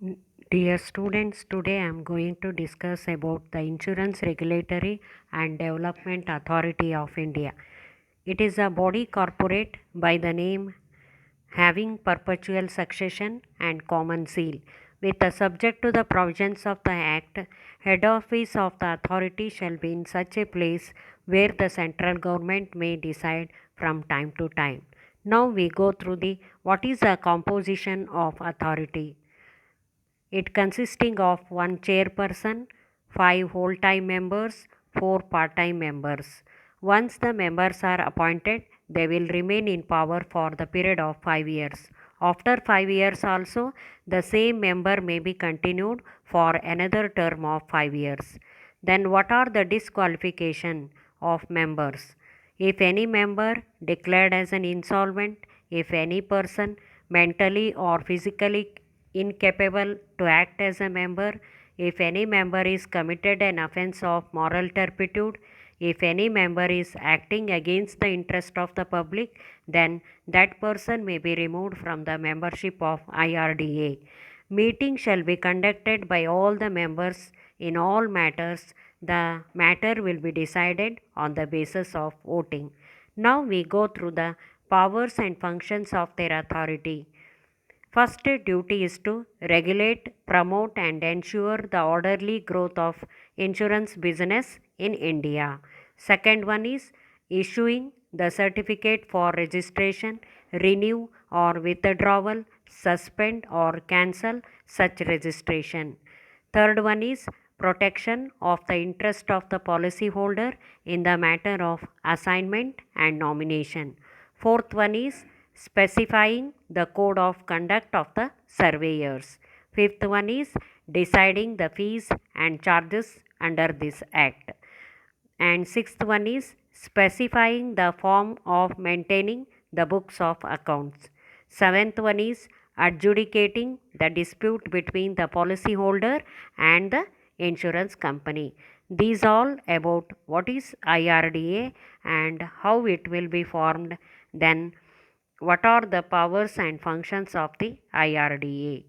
N- Dear students, today I am going to discuss about the Insurance Regulatory and Development Authority of India. It is a body corporate by the name having perpetual succession and common seal. With the subject to the provisions of the Act, head office of the authority shall be in such a place where the central government may decide from time to time. Now we go through the what is the composition of authority. It consisting of one chairperson, five whole-time members, four part-time members. Once the members are appointed, they will remain in power for the period of 5 years. After 5 years also, the same member may be continued for another term of 5 years. Then what are the disqualification of members? If any member declared as an insolvent, if any person mentally or physically incapable to act as a member, if any member is committed an offence of moral turpitude, if any member is acting against the interest of the public, then that person may be removed from the membership of IRDA. Meeting shall be conducted by all the members in all matters. The matter will be decided on the basis of voting. Now we go through the powers and functions of their authority. First duty is to regulate, promote, and ensure the orderly growth of insurance business in India. Second one is issuing the certificate for registration, renew or withdrawal, suspend or cancel such registration. Third one is protection of the interest of the policyholder in the matter of assignment and nomination. Fourth one is specifying the code of conduct of the surveyors. Fifth one is deciding the fees and charges under this act. And sixth one is specifying the form of maintaining the books of accounts. Seventh one is adjudicating the dispute between the policyholder and the insurance company. These all about what is IRDA and how it will be formed, then what are the powers and functions of the IRDA.